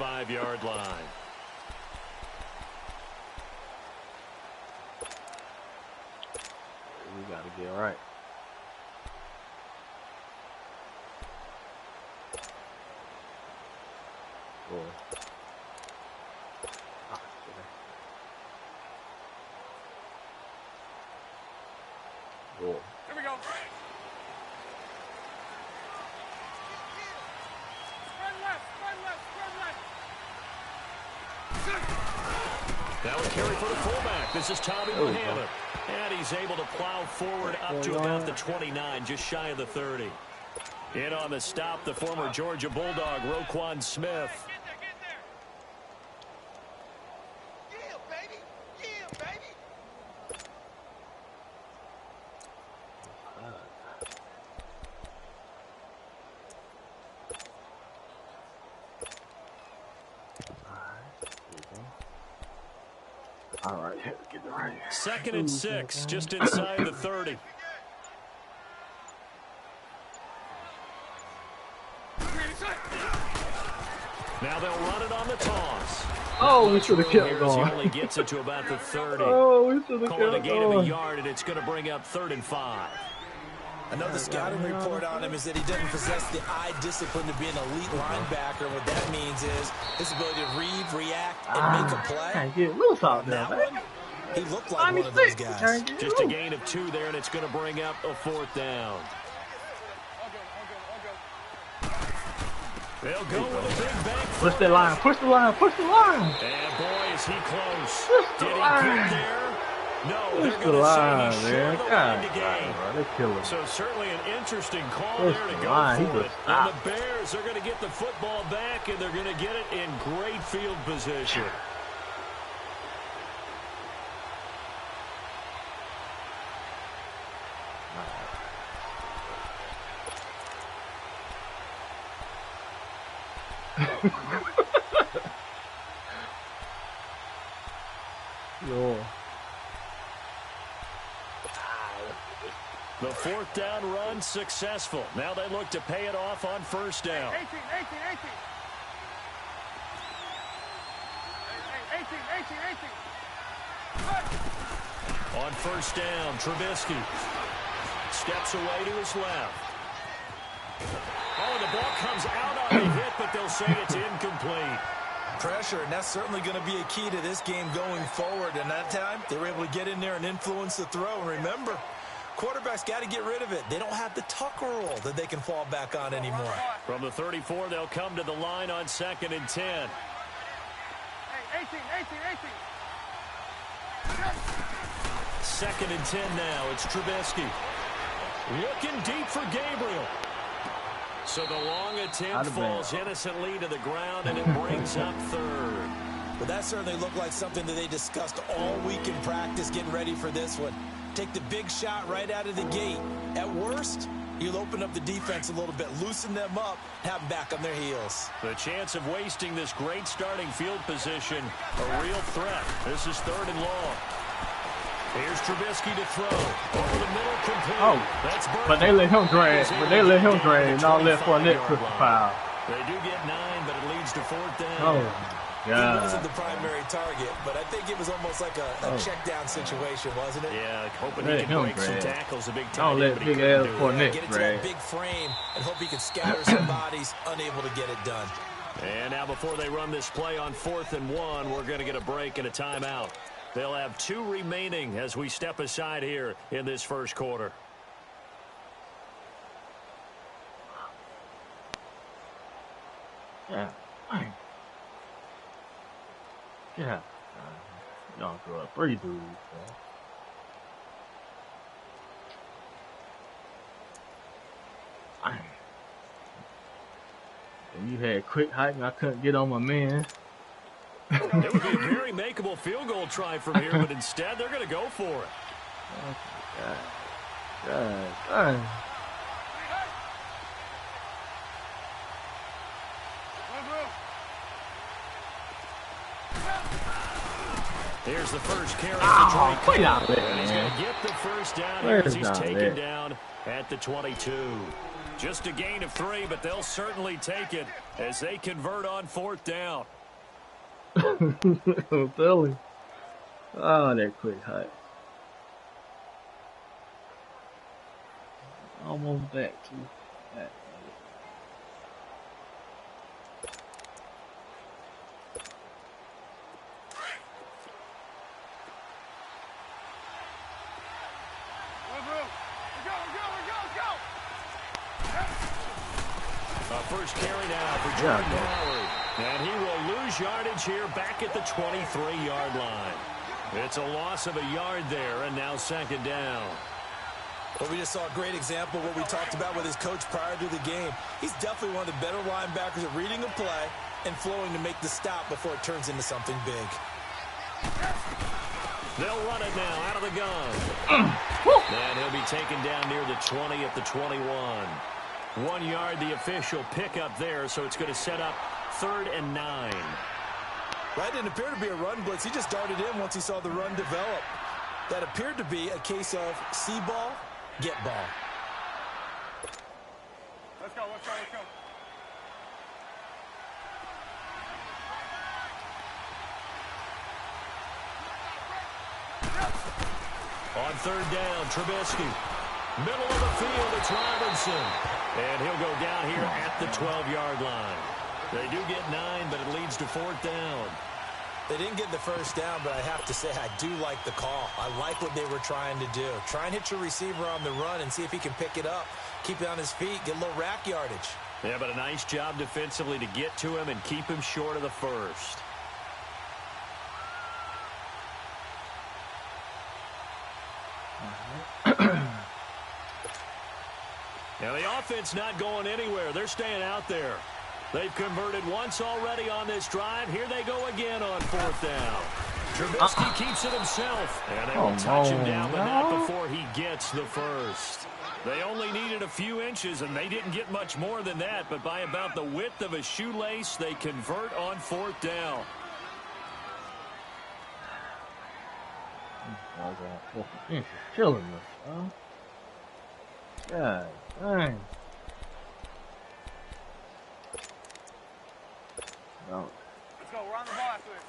5-yard line. We got to get right. Boy. Here we go. Now a carry for the fullback. This is Tommy Muhammad. And he's able to plow forward up to about the 29, just shy of the 30. In on the stop, the former Georgia Bulldog, Roquan Smith. All right, get the right. 2nd and 6, just inside the 30. Now they'll run it on the toss. Oh, we should have kept going. He only gets it to about the 30. Oh, we should have kept going. Call it a gain of a yard, and it's going to bring up 3rd and 5. Another scouting report on him is that he doesn't possess the eye discipline to be an elite linebacker. What that means is his ability to read, react, and make a play. Can't get loose out there, man. He looked like one of those guys. Just a gain of 2 there, and it's going to bring up a 4th down. They'll go with a big bank. Push the line, push the line, push the line. And boy, is he close. Did he get there? No, they're going to say he's short of the line to gain. They're killing. So certainly an interesting call there to go for it. And the Bears are going to get the football back, and they're going to get it in great field position. Yo. The 4th down run successful. Now they look to pay it off on 1st down. 18. On 1st down, Trubisky steps away to his left. Oh, the ball comes out on the hit, but they'll say it's incomplete. Pressure, and that's certainly going to be a key to this game going forward. And that time, they were able to get in there and influence the throw. And remember, quarterbacks got to get rid of it. They don't have the Tucker rule that they can fall back on anymore. From the 34, they'll come to the line on 2nd and 10. 18. 2nd and 10 now. It's Trubisky. Looking deep for Gabriel. So the long attempt falls innocently to the ground, and it brings up 3rd. But that certainly looked like something that they discussed all week in practice getting ready for this one. Take the big shot right out of the gate. At worst, you'll open up the defense a little bit, loosen them up, have them back on their heels. The chance of wasting this great starting field position, a real threat. This is 3rd and long. Here's Trubisky to throw. Over the middle, complete. Oh, but they let him drag. Now let Fournette push the foul. They do get 9, but it leads to 4th down. Oh, God. He wasn't the primary target, but I think it was almost like a check down situation, wasn't it? Yeah, hoping he can break some tackles. A big time. Don't let big ass Fournette get it to that big frame and hope he can scatter some bodies, unable to get it done. And now before they run this play on 4th and 1, we're going to get a break and a timeout. They'll have 2 remaining as we step aside here in this 1st quarter. Yeah. Yeah. Y'all throw up 3 dudes, man. And you had quick height and I couldn't get on my man. It would be a very makeable field goal try from here, but instead they're going to go for it. God. Here's the first carry for Drake. Out there, and he's going to get the 1st down here as he's taken down at the 22. Just a gain of 3, but they'll certainly take it as they convert on 4th down. Philly. Oh, that quick hut. Almost back to that. First carry now for Jordan Howard. And he will lose yardage here back at the 23-yard line. It's a loss of a yard there, and now 2nd down. Well, we just saw a great example of what we talked about with his coach prior to the game. He's definitely one of the better linebackers at reading a play and flowing to make the stop before it turns into something big. They'll run it now out of the gun. And he'll be taken down near the 20 at the 21. 1 yard, the official pickup there, so it's going to set up 3rd and 9. That didn't appear to be a run blitz. He just darted in once he saw the run develop. That appeared to be a case of see ball, get ball. Let's go, let's go, let's go. On 3rd down, Trubisky. Middle of the field, it's Robinson. And he'll go down here at the 12-yard line. They do get 9, but it leads to 4th down. They didn't get the first down, but I have to say I do like the call. I like what they were trying to do. Try and hit your receiver on the run and see if he can pick it up. Keep it on his feet, get a little rack yardage. Yeah, but a nice job defensively to get to him and keep him short of the first. Now, the offense not going anywhere. They're staying out there. They've converted once already on this drive. Here they go again on 4th down. Trubisky keeps it himself. And they will touch him down, but not before he gets the first. They only needed a few inches, and they didn't get much more than that. But by about the width of a shoelace, they convert on 4th down. Killing us, huh? God dang. No. Let's go, we're on the ball after this.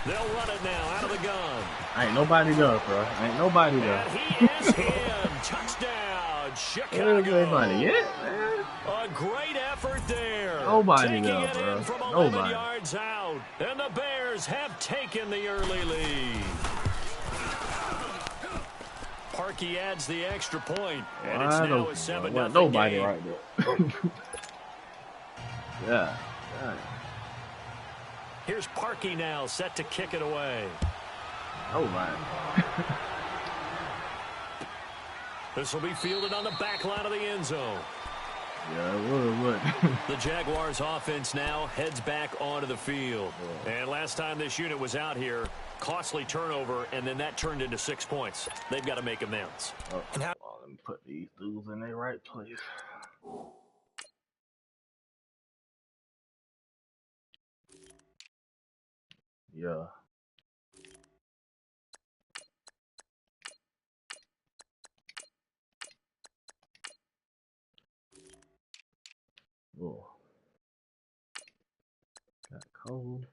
They'll run it now out of the gun. Ain't nobody there, bro. Ain't nobody there. And he is him. Touchdown, Chicago. Anybody yet, man? A great effort there. Nobody taking there, it bro. in from 11 Nobody. yards out. And the Bears have taken the early lead. Parkey adds the extra point, and it's now a 7-0 nobody game. right there. Yeah. Here's Parkey now, set to kick it away. Oh, my. This will be fielded on the back line of the end zone. Yeah, it would. The Jaguars offense now heads back onto the field. And last time this unit was out here, costly turnover, and then that turned into 6 points. They've got to make amends. Let me put these dudes in their right place. Yeah. Oh. Got cold.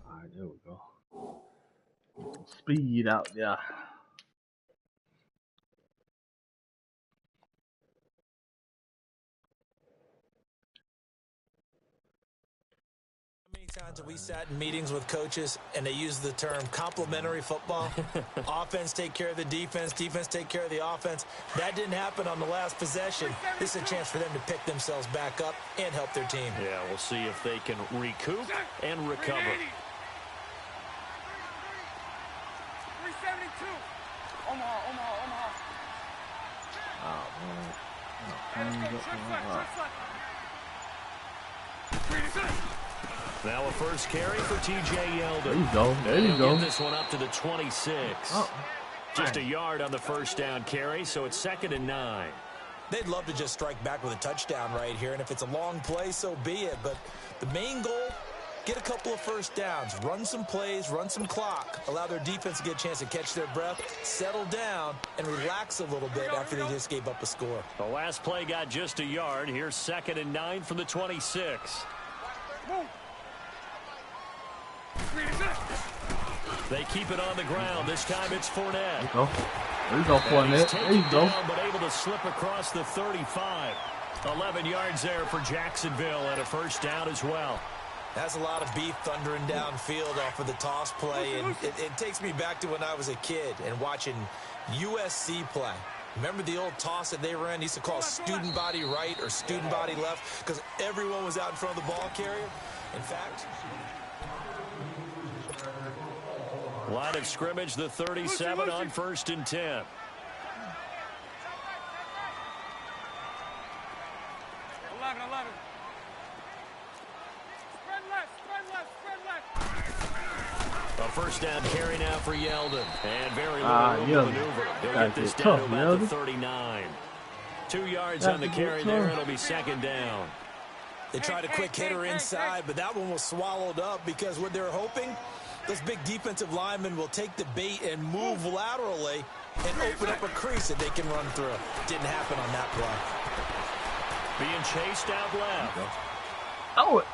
Alright, there we go. Get some speed out there. Times that we sat in meetings with coaches and they use the term complementary football. Offense take care of the defense, defense take care of the offense. That didn't happen on the last possession. This is a chance for them to pick themselves back up and help their team. Yeah, we'll see if they can recoup and recover. 372. Omaha. Oh, man. Now a first carry for T.J. Yeldon. There you go. There you go. Get this one up to the 26. Oh. Just a yard on the first down carry, so it's 2nd and 9. They'd love to just strike back with a touchdown right here, and if it's a long play, so be it. But the main goal, get a couple of first downs, run some plays, run some clock, allow their defense to get a chance to catch their breath, settle down, and relax a little bit after they just gave up a score. The last play got just a yard. Here's 2nd and 9 from the 26. They keep it on the ground. This time it's Fournette. There you go, Fournette. There you go. But able to slip across the 35. 11 yards there for Jacksonville and a first down as well. That's a lot of beef thundering downfield off of the toss play, and it takes me back to when I was a kid and watching USC play. Remember the old toss that they ran? They used to call student body right or student body left because everyone was out in front of the ball carrier. In fact, line of scrimmage, the 37 on 1st and 10. 11, 11. Spread left. A first down carry now for Yeldon. And very little room to maneuver. He'll get this down to about the 39. 2 yards on the carry there. It'll be 2nd down. They tried a quick hitter inside, but that one was swallowed up because what they're hoping, those big defensive linemen will take the bait and move laterally and open up a crease that they can run through. Didn't happen on that play. Being chased out left. Oh,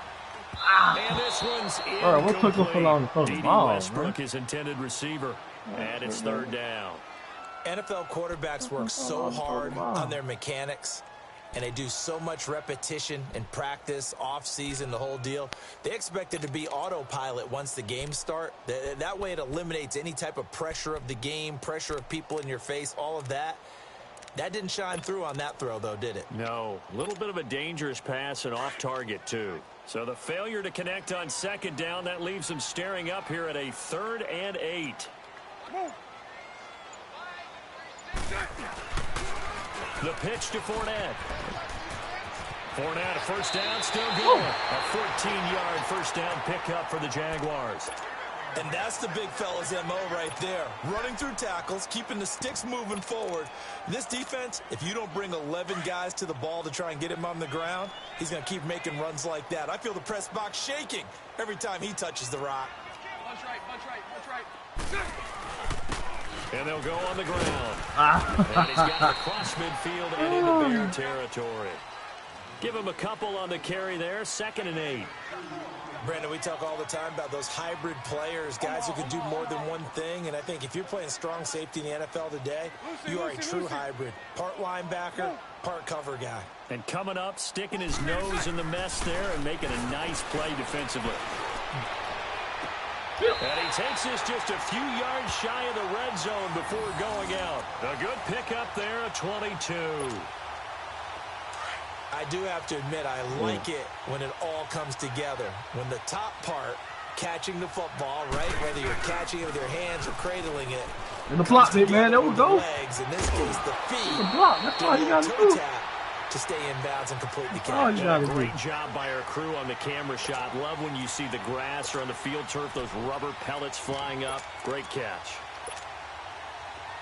and this one's what took him so long to throw the ball, Westbrook, his intended receiver. And it's 3rd down. NFL quarterbacks work so hard on their mechanics, and they do so much repetition and practice, off-season, the whole deal. They expect it to be autopilot once the games start. That way it eliminates any type of pressure of the game, pressure of people in your face, all of that. That didn't shine through on that throw, though, did it? No. A little bit of a dangerous pass and off target, too. So the failure to connect on 2nd down, that leaves them staring up here at a 3rd and 8. The pitch to Fournette. Fournette, a first down, still good. A 14-yard first down pickup for the Jaguars. And that's the big fella's MO right there. Running through tackles, keeping the sticks moving forward. This defense, if you don't bring 11 guys to the ball to try and get him on the ground, he's going to keep making runs like that. I feel the press box shaking every time he touches the rock. Punch right. And they'll go on the ground. And he's got it across midfield and into Bear territory. Give him a couple on the carry there. 2nd and 8. Brandon, we talk all the time about those hybrid players, guys who can do more than one thing. And I think if you're playing strong safety in the NFL today, you are a true hybrid. Part linebacker, part cover guy. And coming up, sticking his nose in the mess there and making a nice play defensively. And he takes this just a few yards shy of the red zone before going out. A good pickup there, a 22. I do have to admit, I like it when it all comes together. When the top part, catching the football, right, whether you're catching it with your hands or cradling it. In the block, big man, there we go. Legs, in this case, the feet. The block, that's all you got to do. To stay in bounds and complete the Oh, catch. Great job by our crew on the camera shot. Love when you see the grass or on the field turf, those rubber pellets flying up. Great catch.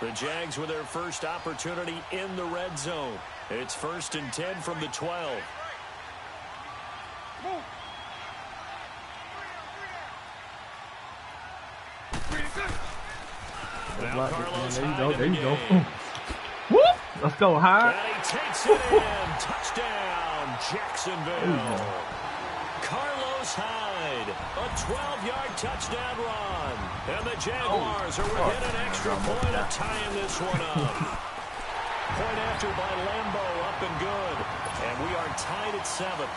The Jags with their first opportunity in the red zone. It's 1st and 10 from the 12. Now Carlos there you go. Whoop! Let's go high. And he takes it in. Touchdown, Jacksonville. Carlos Hyde, a 12-yard touchdown run. And the Jaguars are within an extra point of tying this one up. Point after by Lambo, up and good. And we are tied at 7.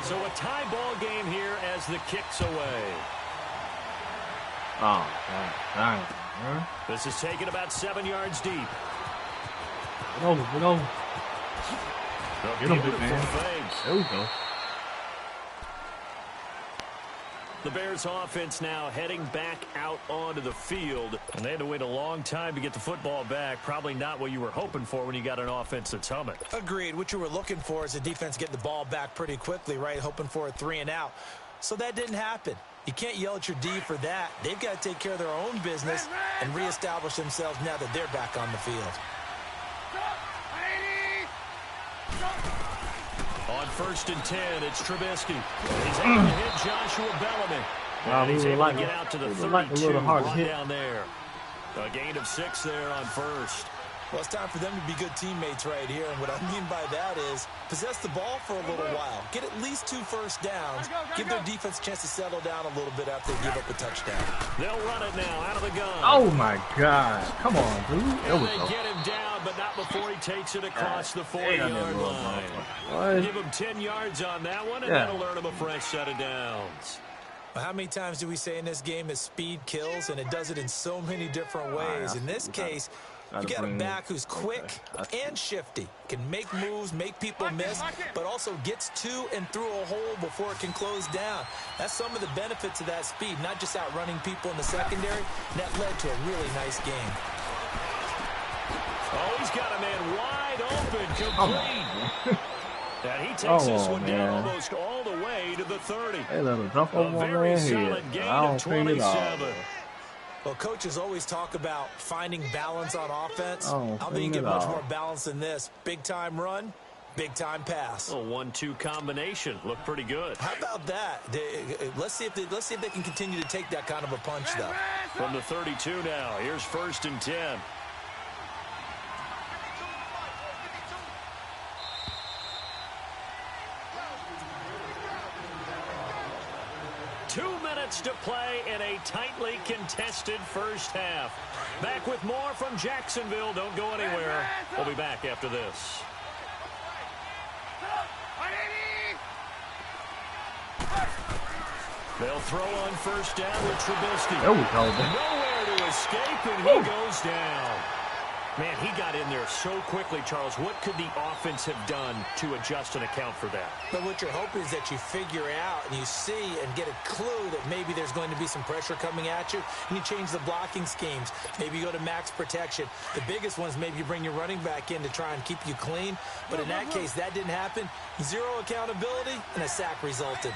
So a tie ball game here as the kick's away. Oh, God. This is taken about 7 yards deep. Get over. Get him, big man. There we go. The Bears offense now heading back out onto the field. And they had to wait a long time to get the football back. Probably not what you were hoping for when you got an offense that's humming. Agreed. What you were looking for is the defense getting the ball back pretty quickly, right? Hoping for a 3 and out. So that didn't happen. You can't yell at your D for that. They've got to take care of their own business and reestablish themselves now that they're back on the field. On 1st and 10, it's Trubisky. He's able to hit Joshua Bellamy. And he's able to get out to the 32 run down there. A gain of 6 there on 1st. Well, it's time for them to be good teammates right here. And what I mean by that is possess the ball for a little while. Get at least 2 first downs. Give their defense a chance to settle down a little bit after they give up a touchdown. They'll run it now out of the gun. Oh, my God. Come on, dude. And they get him down, but not before he takes it across the 40-yard line. Give him 10 yards on that one, and that'll earn him a fresh set of downs. How many times do we say in this game that speed kills, and it does it in so many different ways? In this case, you got a back who's quick and shifty, can make moves, make people miss, but also gets to and through a hole before it can close down. That's some of the benefits of that speed, not just outrunning people in the secondary. That led to a really nice game. Oh, he's got a man wide open, complete. And he takes this one down almost all the way to the 30. Hey, let him jump over a very solid gain of 27. Well, coaches always talk about finding balance on offense. I don't think you get much more balance than this. Big-time run, big-time pass. A 1-2 combination. Looked pretty good. How about that? Let's see if they can continue to take that kind of a punch, though. From the 32 now, here's 1st and 10. To play in a tightly contested first half. Back with more from Jacksonville. Don't go anywhere. We'll be back after this. They'll throw on 1st down with Trubisky. Nowhere to escape, and he goes down. Man, he got in there so quickly, Charles. What could the offense have done to adjust and account for that? But what you're hoping is that you figure out and you see and get a clue that maybe there's going to be some pressure coming at you, and you change the blocking schemes. Maybe you go to max protection. The biggest one is maybe you bring your running back in to try and keep you clean. But in that case, that didn't happen. 0 accountability, and a sack resulted.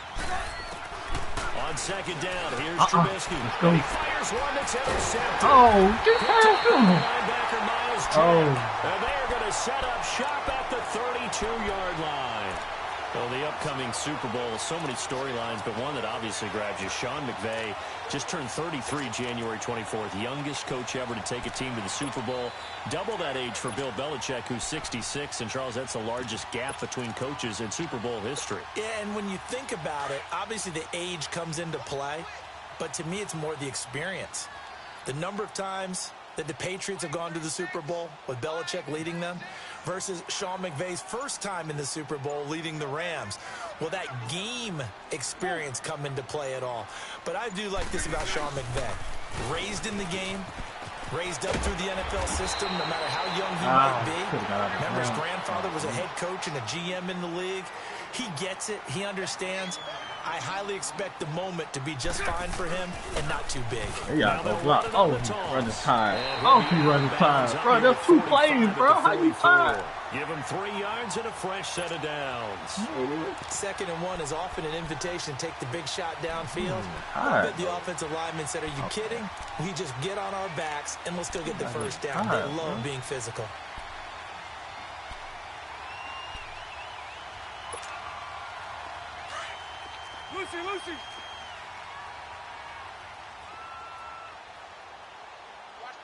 On 2nd down, here's Trubisky. He fires one that's intercepted. Get past him. And they are going to set up shop at the 32-yard line. Well, the upcoming Super Bowl, so many storylines, but one that obviously grabs you. Sean McVay just turned 33 January 24th. Youngest coach ever to take a team to the Super Bowl. Double that age for Bill Belichick, who's 66. And, Charles, that's the largest gap between coaches in Super Bowl history. Yeah, and when you think about it, obviously the age comes into play. But to me, it's more the experience. The number of times that the Patriots have gone to the Super Bowl with Belichick leading them versus Sean McVay's first time in the Super Bowl leading the Rams. Will that game experience come into play at all? But I do like this about Sean McVay. Raised in the game, raised up through the NFL system, no matter how young he might be. Remember, his grandfather was a head coach and a GM in the league. He gets it. He understands. I highly expect the moment to be just fine for him and not too big. Yeah, go block. Running time. He's running time. Bro, that's 2 plays, bro. How you tired? Give him 3 yards and a fresh set of downs. 2nd and 1 is often an invitation to take the big shot downfield. I bet the offensive lineman said, are you kidding? We just get on our backs and let's go get the first down. They love being physical. Lucy.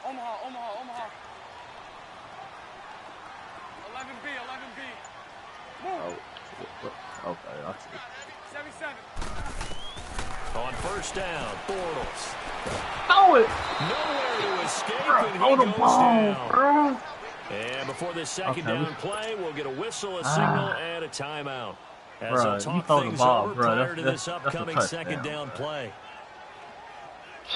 Omaha. 11B. Move. Okay, I see. 77. On 1st down, Bortles. Throw it. Nowhere to escape, and he goes down. Bro. And before this 2nd down play, we'll get a whistle, a signal, and a timeout. As Bro, they'll talk things over prior to this upcoming 2nd down play.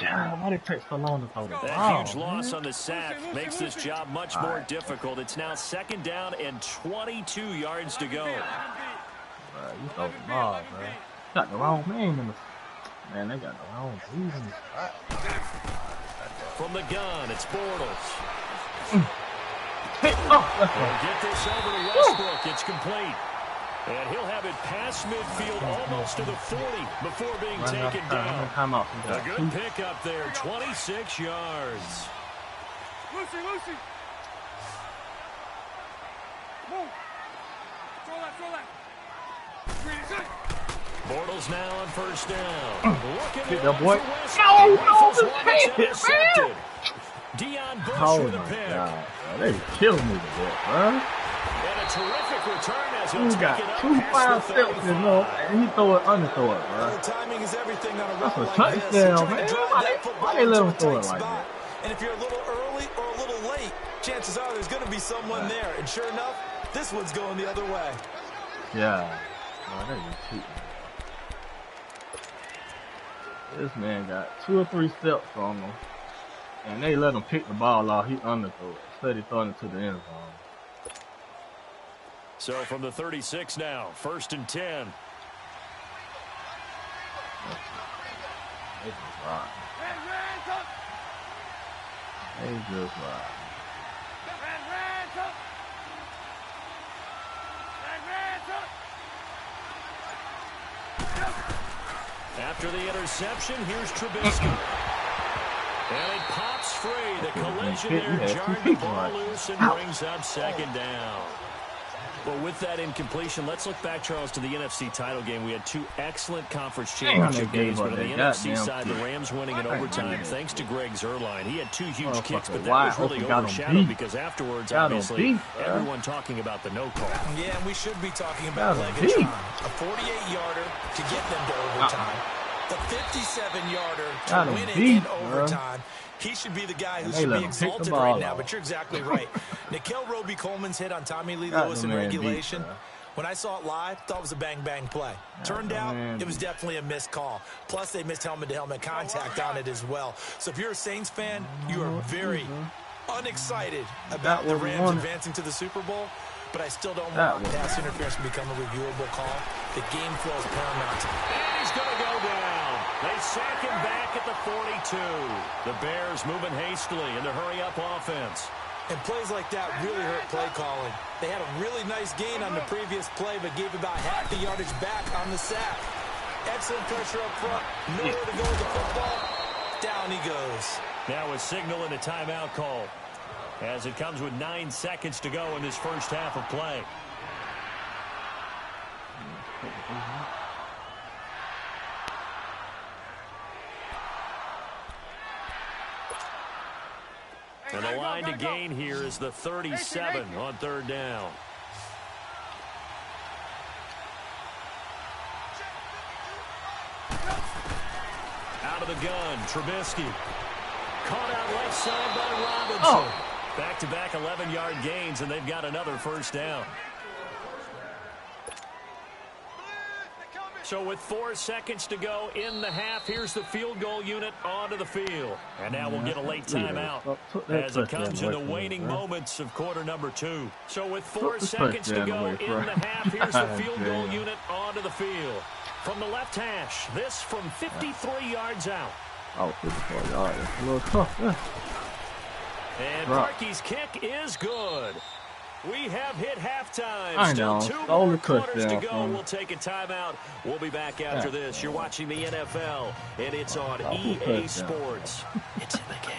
God, why did it take so long to throw the ball? That huge loss on the sack makes this job much more difficult. It's now 2nd down and 22 yards to go. Bro, you throw the ball, bro. Got the wrong man in the... Man, they got the wrong dude in the spot. From the gun, it's Bortles. Let's go. Get this over to Westbrook. It's complete. And he'll have it past midfield almost to the 40 before being taken down. A good pickup there, 26 yards. Lucy, Lucy. Move. Throw that. Bortles now on first down. Get that boy. No, just take it, man. Deion Bush Oh with a my pick. God, they killed me with that, bro. And a terrific return as he'll He take got it up 2 past the 5 steps in low, and he throw it, underthrow it, bro. The timing is everything on a That's route a like this. touchdown, You're trying to man. drive that football Why they let him into a throw tight it like spot. that? And if you're a little early or a little late, chances are there's going to be someone there. And sure enough, this one's going the other way. Yeah. Oh, they just cheating. This man got 2 or 3 steps on him, and they let him pick the ball off. He underthrew it instead of throwing it to the end zone. So from the 36 now, 1st and 10. They just ride. They just ride. After the interception, here's Trubisky. And it pops free. The collision there jarred the ball loose and brings up 2nd down. Well, with that incompletion, let's look back, Charles, to the NFC title game. We had 2 excellent conference championship games, but on the NFC side, the Rams winning in overtime thanks to Greg Zuerlein. He had 2 huge kicks, but that was really overshadowed because afterwards, obviously, everyone talking about the no call. Yeah, and we should be talking about Legatron. A 48-yarder to get them to overtime. The 57-yarder to win it in overtime. He should be the guy who should be exalted right now, but you're exactly right. Nickel Roby-Coleman's hit on Tommy Lee Lewis in regulation. When I saw it live, thought it was a bang-bang play. Turned out, it was definitely a missed call. Plus, they missed helmet-to-helmet contact on it as well. So if you're a Saints fan, you are very unexcited about the Rams advancing to the Super Bowl. But I still don't want pass interference to become a reviewable call. The game flow is paramount. And he's going to go down. They sack him back at the 42. The Bears moving hastily in the hurry-up offense. And plays like that really hurt play calling. They had a really nice gain on the previous play, but gave about half the yardage back on the sack. Excellent pressure up front. Nowhere to go with the football. Down he goes. Now a signal and a timeout call, as it comes with 9 seconds to go in this first half of play. And the line to gain here is the 37 on 3rd down. Out of the gun, Trubisky. Caught out left side by Robinson. Back-to-back 11-yard gains, and they've got another first down. So with 4 seconds to go in the half, here's the field goal unit onto the field. And now we'll get a late timeout as it comes in the waning moments of quarter number 2. So with 4 seconds to go in the half, here's the field goal unit onto the field. From the left hash, this from 53 yards out. Oh, 54 yards. That's a little tough, yeah. And Parkey's kick is good. We have hit halftime. Still 2 more quarters to go. We'll take a timeout. We'll be back after this. You're watching the NFL, and it's on EA Sports. It's in the game.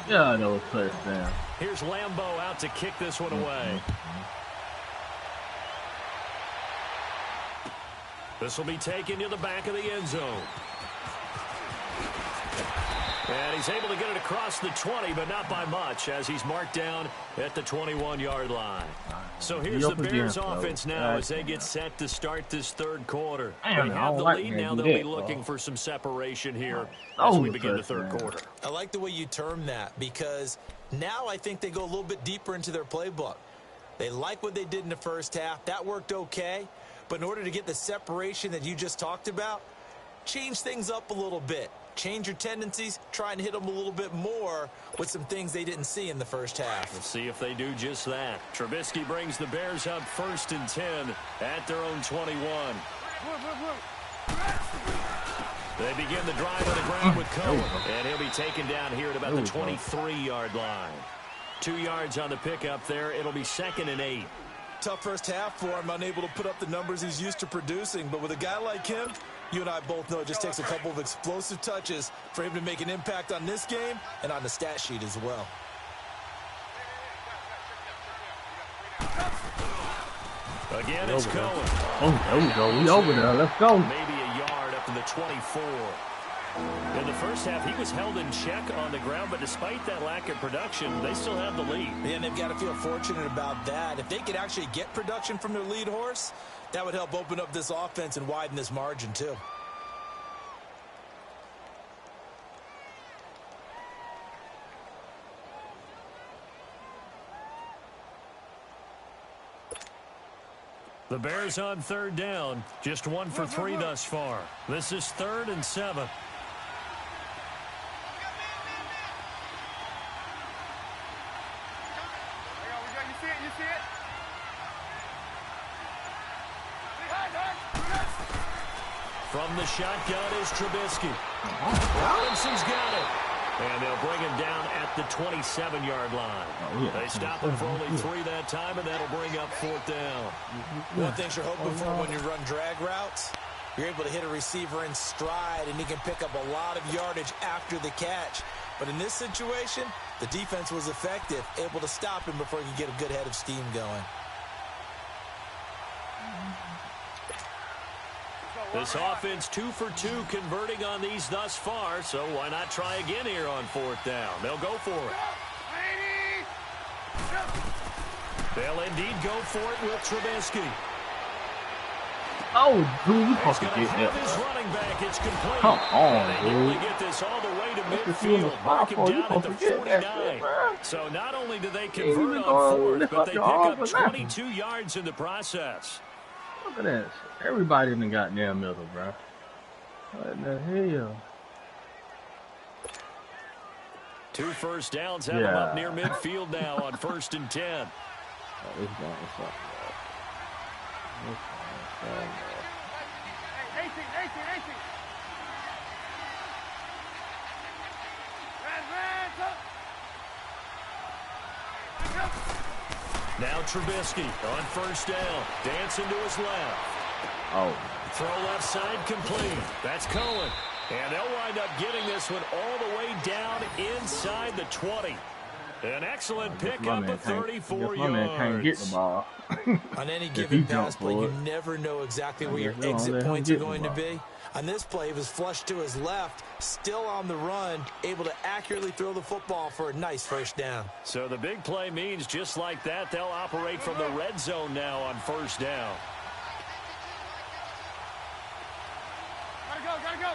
Yeah, I know it's touchdown. Here's Lambeau out to kick this one away. This will be taken to the back of the end zone. And he's able to get it across the 20, but not by much, as he's marked down at the 21-yard line. So here's the Bears offense now as they get set to start this 3rd quarter. They have the lead now. They'll be looking for some separation here as we begin the 3rd quarter. I like the way you term that, because now I think they go a little bit deeper into their playbook. They like what they did in the first half. That worked okay. But in order to get the separation that you just talked about, change things up a little bit. Change your tendencies, try and hit them a little bit more with some things they didn't see in the first half. Let's see if they do just that. Trubisky brings the Bears up 1st and 10 at their own 21. They begin the drive on the ground with Cohen, and he'll be taken down here at about the 23-yard line. 2 yards on the pickup there. It'll be 2nd and 8. tough first half for him, unable to put up the numbers he's used to producing. But with a guy like him, you and I both know it just takes a couple of explosive touches for him to make an impact on this game and on the stat sheet as well. Again, it's Cohen. Oh, there we go. We over there. Let's go. Maybe a yard up to the 24. In the first half, he was held in check on the ground, but despite that lack of production, they still have the lead. And they've got to feel fortunate about that. If they could actually get production from their lead horse, that would help open up this offense and widen this margin too. The Bears on third down, just 1 for 3 thus far. This is 3rd and 7. From the shotgun is Trubisky. Robinson's got it. And they'll bring him down at the 27-yard line. They stop him for only 3 that time, and that'll bring up 4th down. One thing you're hoping for when you run drag routes, you're able to hit a receiver in stride, and he can pick up a lot of yardage after the catch. But in this situation, the defense was effective, able to stop him before he could get a good head of steam going. This offense 2 for 2 converting on these thus far, so why not try again here on 4th down? They'll go for it. They'll indeed go for it with Trubisky. Oh, dude, we He's supposed to going to get have that. his running back. It's complete. Come on, and they nearly dude. get this all the way to Let's see midfield. Mark him down at the 49. Bro. So not only do they ain't convert even on gonna 4th, lift but up they your pick arm up or nothing. 22 yards in the process. Look at that. Everybody in the goddamn middle, bro. What in the hell? 2 first downs have them up near midfield now on 1st and 10. Oh, this guy is up, bro. This guy is up, bro. 18. Now Trubisky on 1st down. Dancing to his left. Oh. Throw left side complete. That's Cohen. And they'll wind up getting this one all the way down inside the 20. An excellent pickup of 34 yards. My man can't get the ball. On any given pass play, you never know exactly where your exit points are going to be. On this play, he was flushed to his left, still on the run, able to accurately throw the football for a nice 1st down. So the big play means just like that, they'll operate from the red zone now on 1st down. Gotta go.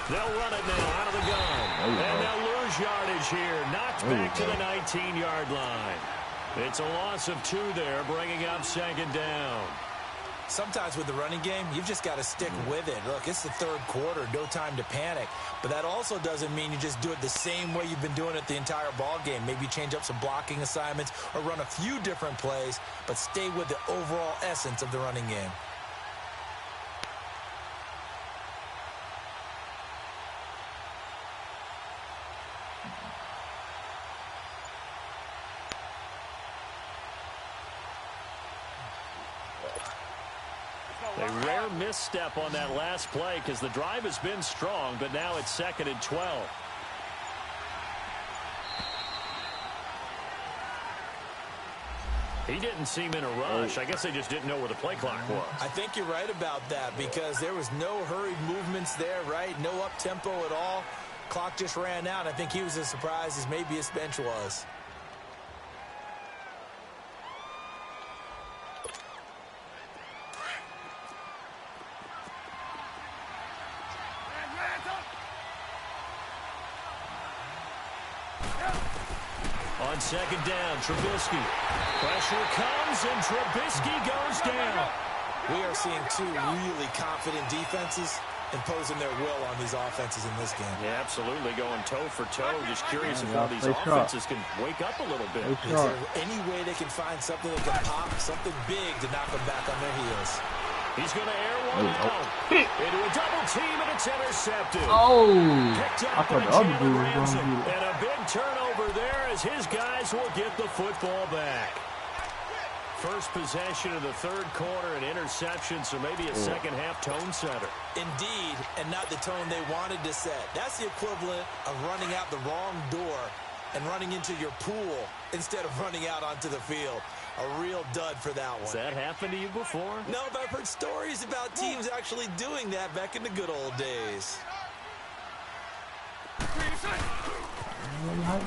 They'll run it now out of the gun. And they'll lose yardage here. Knocked back to the 19-yard line. It's a loss of 2 there, bringing up 2nd down. Sometimes with the running game, you've just got to stick with it. Look, it's the 3rd quarter, no time to panic. But that also doesn't mean you just do it the same way you've been doing it the entire ball game. Maybe change up some blocking assignments or run a few different plays, but stay with the overall essence of the running game. A rare misstep on that last play because the drive has been strong, but now it's 2nd and 12. He didn't seem in a rush. I guess they just didn't know where the play clock was. I think you're right about that because there was no hurried movements there, right? No up-tempo at all. Clock just ran out. I think he was as surprised as maybe his bench was. On 2nd down, Trubisky. Pressure comes, and Trubisky goes down. We are seeing 2 really confident defenses imposing their will on these offenses in this game. Yeah, absolutely, going toe for toe. Just curious if one of these offenses can wake up a little bit. Is there any way they can find something that can pop, something big to knock them back on their heels? He's going to air one out into a double team, and it's intercepted. Oh, Picked I up thought by the other Jalen dude was Ramsey. going to get it. And a big turnover there as his guys will get the football back. First possession of the third quarter, an interception, so maybe a second half tone setter. Indeed, and not the tone they wanted to set. That's the equivalent of running out the wrong door and running into your pool instead of running out onto the field. A real dud for that one. Has that happened to you before? No, but I've heard stories about teams actually doing that back in the good old days.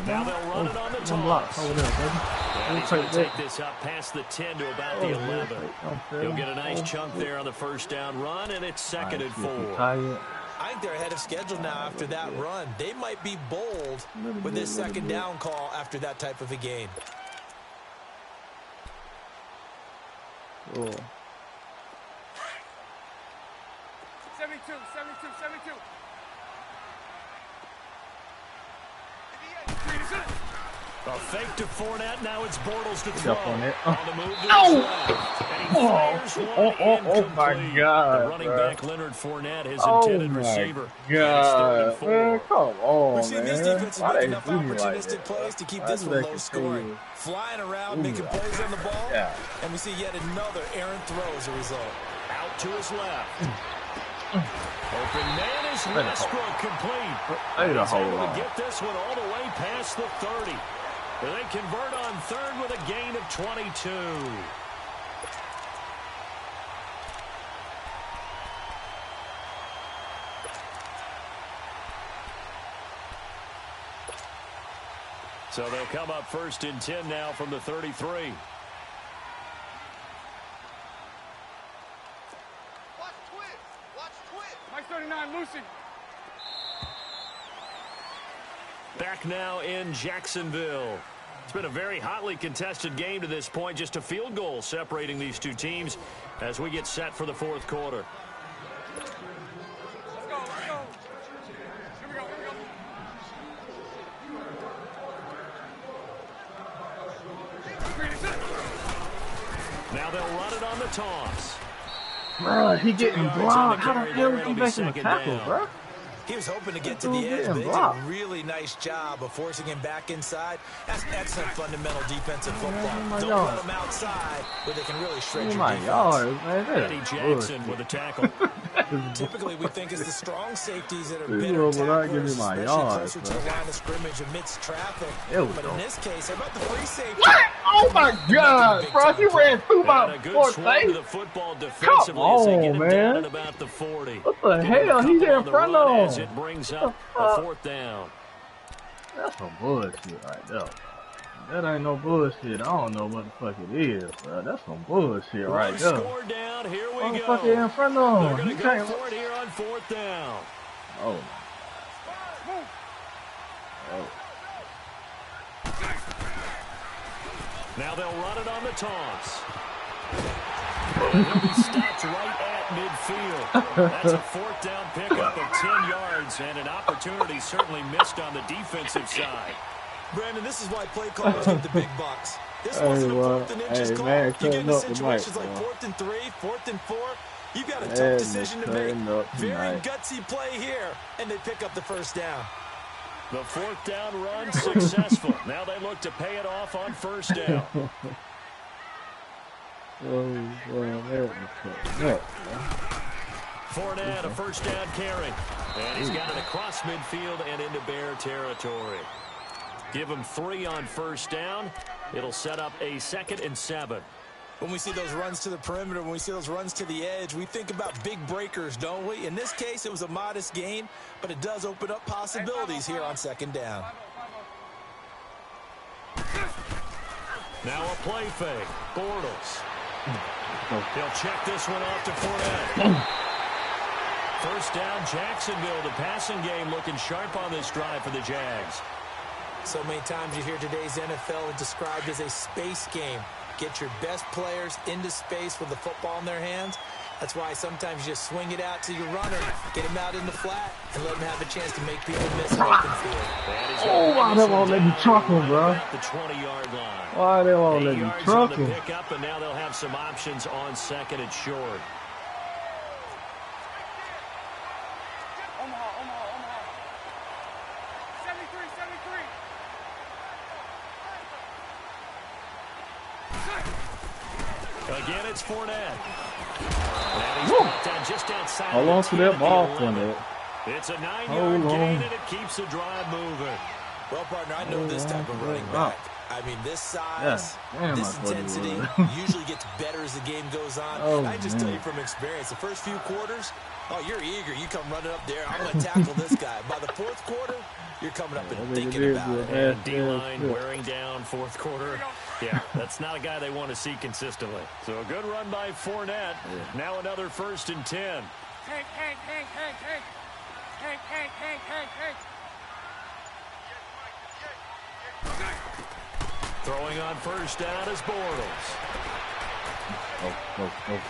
Now they'll run it on the toss. And he's going to take this up past the 10 to about the 11. He'll get a nice chunk there on the first down run, and it's 2nd and 4. I think they're ahead of schedule now after that run. They might be bold with this second down call after that type of a game. Oh. 72, 72. A fake to Fournette. Now it's Bortles to throw. On the move to his left. And he fires one Oh my incomplete. God. The running back Leonard Fournette, his Oh intended my receiver. God. Man, come on, We've seen this man. defense Why make they enough do me like opportunistic that? plays to keep Why this do one they low scoring. continue? Flying around, Ooh, making plays on the ball. Yeah. And we see yet another errant throw as a result. Out to his left. Open man is Westbrook complete. He's able to get this one all the way past the 30. They convert on third with a gain of 22. So they'll come up 1st and 10 now from the 33. Mike 39, Lucy. Back now in Jacksonville. It's been a very hotly contested game to this point. Just a field goal separating these two teams as we get set for the fourth quarter. Let's go. Here we go. Now they'll run it on the toss. Bro, he getting blocked. How the hell is he making a tackle, bro? He was hoping to get to the edge, but they did a really nice job of forcing him back inside. That's excellent fundamental defensive football. Don't let him outside where they can really shred your defense. Eddie Jackson with a tackle. Typically, we think it's the strong safeties that are This better is not tacklers, giving my especially yards, closer bro. to the line of scrimmage amidst traffic. There we But go. in this case, how about the free safety? What? Oh my God, bro! He ran through And my a good fourth swing to face. the football defensively Come as they get on, it man. down at about the 40. What the Give him hell? a He's couple in on the front run of as him. it brings up a 4th down. That's some bullshit right there. That ain't no bullshit. I don't know what the fuck it is, bro. That's some bullshit right Low there. score down. Here we go. Motherfucker in front of They're him. going He to go can't. for it here on 4th down. Oh. Oh. Now they'll run it on the toss. He'll be stopped right at midfield. That's a 4th down pickup of 10 yards and an opportunity certainly missed on the defensive side. Brandon, this is why play callers get the big bucks. This wasn't a 4th and inches call. Man, You get into up the situations mic, like bro. 4th and 3, 4th and 4. You've got a Man, tough decision to make. cutting up Very tonight. gutsy play here, and they pick up the first down. The 4th down run successful. Now they look to pay it off on 1st down. Oh, well, that was fucked up, Fournette, a 1st down carry. And he's got it across midfield and into Bear territory. Give him 3 on 1st down. It'll set up a 2nd and 7. When we see those runs to the perimeter, when we see those runs to the edge, we think about big breakers, don't we? In this case, it was a modest gain, but it does open up possibilities here on 2nd down. Now a play fake. Bortles. He'll check this one off to Fournette. 1st down, Jacksonville. The passing game looking sharp on this drive for the Jags. So many times you hear today's NFL described as a space game. Get your best players into space with the football in their hands. That's why sometimes you just swing it out to your runner, get him out in the flat, and let him have a chance to make people miss an open field. Oh, why they won't let me truck him, bro? At the 20-yard line. Why they won't 8 let me yards truck on the him? pickup, and now they'll have some options on 2nd and short. Again, it's Fournette. And he's brought down just outside. Hold on to that ball, Fournette. It's a 9-yard gain, and it keeps the drive moving. Well, partner, I know this type of running back. I mean, this size, this intensity usually gets better as the game goes on. I just tell you from experience, the first few quarters, you're eager. You come running up there, I'm going to tackle this guy. By the fourth quarter, you're coming up and thinking about it. And D-line wearing down fourth quarter. Yeah, that's not a guy they want to see consistently. So a good run by Fournette. Now another 1st and 10. Hank. Throwing on first down is Bortles.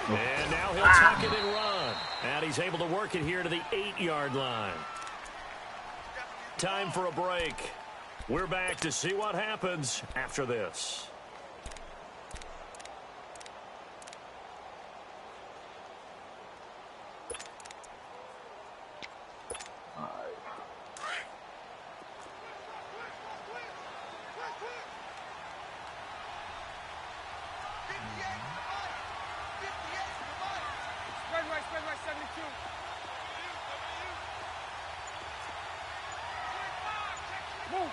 And now he'll tuck it and run. And he's able to work it here to the 8-yard line. Time for a break. We're back to see what happens after this. Spread right, 72. Move.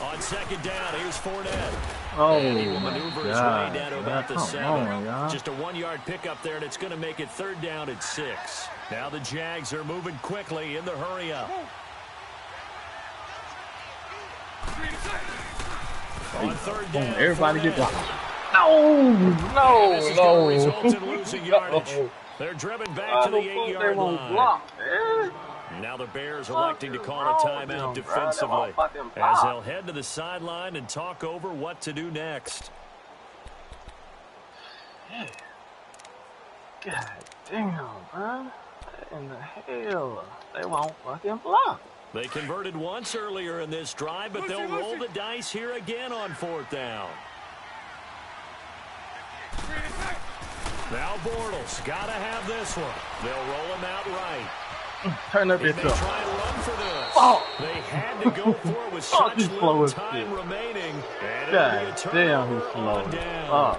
On second down, here's Fournette. And he will maneuver his way down to about the 7. Just a 1-yard pickup there, and it's going to make it 3rd down at 6. Now the Jags are moving quickly in the hurry-up. On 3rd down, everybody get down. This is going to result in losing yardage. They're driven back to the 8-yard line. Now the Bears electing to call a timeout defensively as they'll head to the sideline and talk over what to do next. God damn, bro. What in the hell? They won't fucking block. They converted once earlier in this drive, but they'll roll the dice here again on 4th down. Now Bortles got to have this one. They'll roll him out right. Turn that bitch up. Try and run for this. They had to go for it with such little time remaining. God damn, he's slow.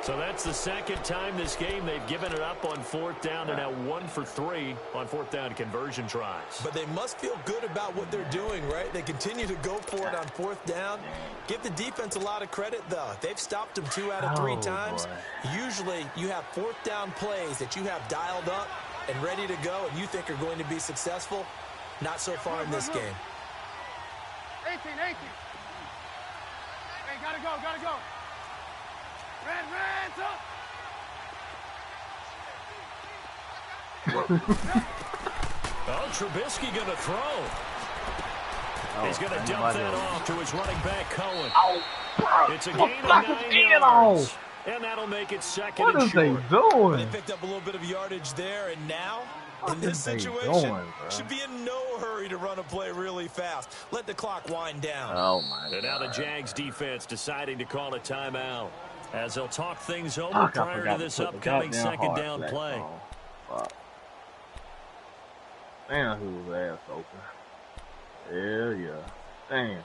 So that's the 2nd time this game they've given it up on 4th down, and now 1 for 3 on 4th down conversion tries. But they must feel good about what they're doing, right? They continue to go for it on 4th down. Give the defense a lot of credit, though. They've stopped them 2 out of 3 times. Boy. Usually you have 4th down plays that you have dialed up and ready to go and you think are going to be successful. Not so far in this game. 18. Hey, gotta go. Red, Trubisky going to throw. He's going to dump that off to his running back, Cohen. It's a gain of 9 yards. And that'll make it 2nd and short. What are they doing? They picked up a little bit of yardage there, and now, in this situation, should be in no hurry to run a play really fast. Let the clock wind down. Oh, my God. And now the Jags defense deciding to call a timeout as they'll talk things over prior to this upcoming 2nd down play. Damn, who was ass open. Hell yeah. Damn.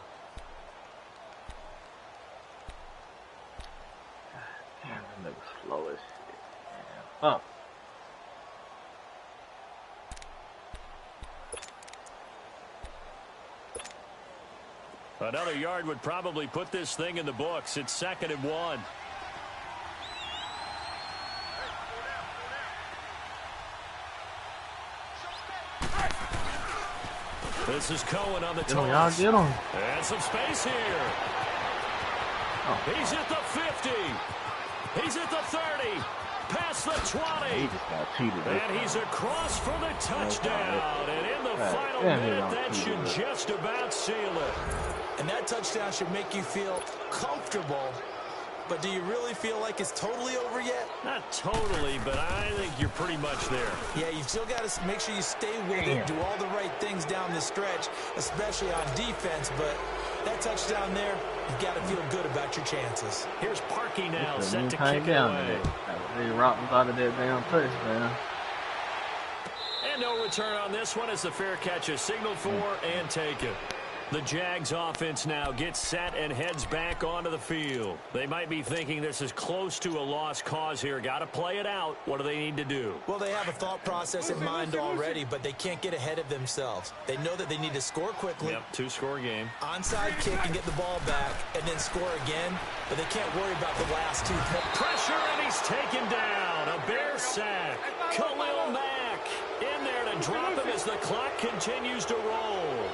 Damn, that nigga slow as shit. Man. Another yard would probably put this thing in the books. It's 2nd and 1. This is Cohen on the toss. Get him. And some space here. He's at the 50. He's at the 30. Past the 20. He just got cheated. And he's across for the touchdown. And in the final minute, that should just about seal it. And that touchdown should make you feel comfortable. But do you really feel like it's totally over yet? Not totally, but I think you're pretty much there. Yeah, you've still got to make sure you stay with it, do all the right things down the stretch, especially on defense. But that touchdown there, you've got to feel good about your chances. Here's Parkey now, set to kick it away. They rocked out of that damn touchdown. And no return on this one as the fair catch is signaled for and taken. The Jags offense now gets set and heads back onto the field. They might be thinking this is close to a lost cause here. Got to play it out. What do they need to do? Well, they have a thought process in mind already, but they can't get ahead of themselves. They know that they need to score quickly. Yep, two-score game. Onside kick and get the ball back, and then score again. But they can't worry about the last two. Pressure, and he's taken down. A Bear sack. Khalil Mack in there to drop him as the clock continues to roll.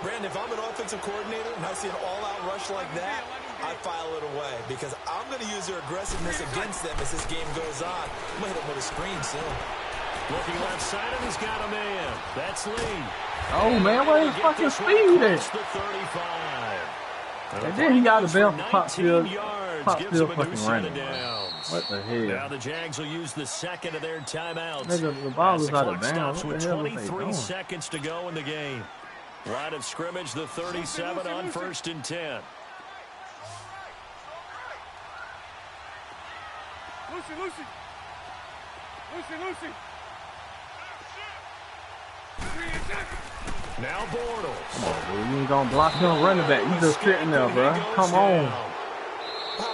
Brandon, if I'm an offensive coordinator and I see an all-out rush like that, I file it away because I'm going to use their aggressiveness against them as this game goes on. I'm going to hit him with a screen soon. Looking left side, and he's got a man. That's Lee. Oh, man, where's his fucking speed at? The 35. And then he got the bell for pop field fucking running. What the hell? Now the Jags will use the second of their timeouts. Nigga, the ball is out of Stops bounds. What with the hell is they 23 doing? seconds to go in the game. Line of scrimmage, the 37 on 1st and 10. Lucy. Now Bortles. Come on, dude. You ain't gonna block him running back. You just sitting there, bro. Come on.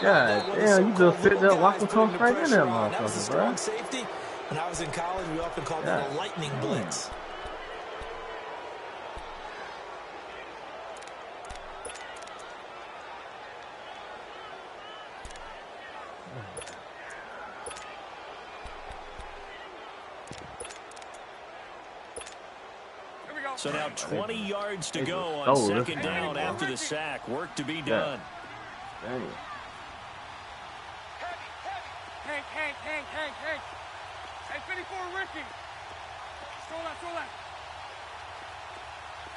God damn, you just sit there, watch him come straight in there, That was a motherfucker, strong bro. safety. When I was in college, we often called that a lightning blitz. So now 20 yards to go on second down after the sack. Work to be done. Damn. Hank. Hey, 54, Ricky. Stroll left.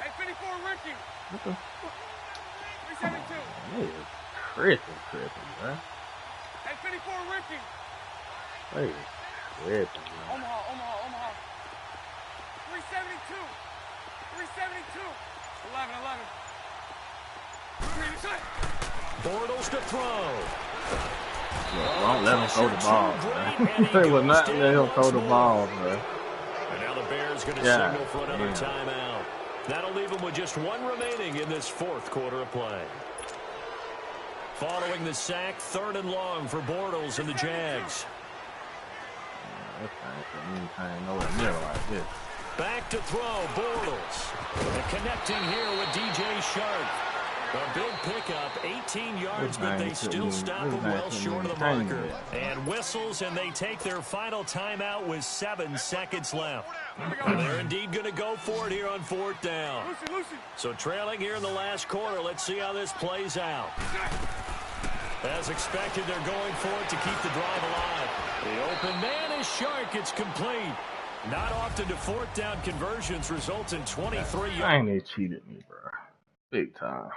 Hey, 54, Ricky. What the? 372. Nigga, tripping, bro. Hey, 54, Ricky. Hey, tripping, bro. Omaha. 372. 11. Bortles to throw. Don't let him throw the ball, man. They will not let him throw the ball, man. And now the Bears going to signal for another timeout. That'll leave them with just one remaining in this fourth quarter of play. Following the sack, 3rd and long for Bortles and the Jags. Nowhere near like this. Back to throw, Bortles. And connecting here with DJ Shark. A big pickup, 18 yards, but they still stop him well short of the marker. And whistles, and they take their final timeout with 7 seconds left. And they're indeed going to go for it here on 4th down. So trailing here in the last quarter, let's see how this plays out. As expected, they're going for it to keep the drive alive. The open man is Shark. It's complete. Not often do 4th down conversions result in 23 yards. I ain't they cheated me, bro. Big time.